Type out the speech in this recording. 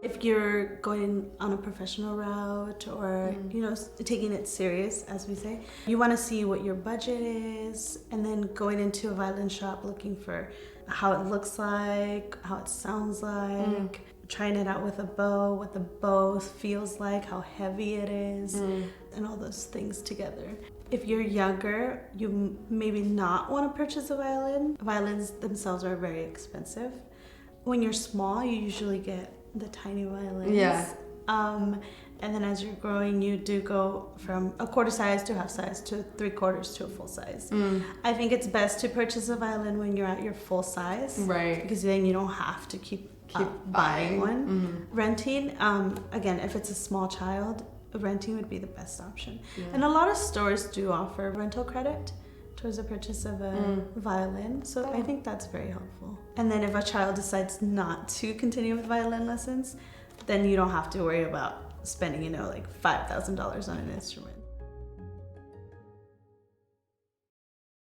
If you're going on a professional route or, taking it serious, as we say, you want to see what your budget is, and then going into a violin shop looking for how it looks like, how it sounds like, trying it out with a bow, what the bow feels like, how heavy it is, and all those things together. If you're younger, you maybe not want to purchase a violin. Violins themselves are very expensive. When you're small, you usually get the tiny violins. Yeah. And then as you're growing, you do go from a quarter size to half size to 3/4 to a full size. I think it's best to purchase a violin when you're at your full size. Right. Because then you don't have to keep buying one. Renting, again, if it's a small child, renting would be the best option. Yeah. And a lot of stores do offer rental credit towards the purchase of a violin, so I think that's very helpful. And then if a child decides not to continue with violin lessons, then you don't have to worry about spending, like $5,000 on an instrument.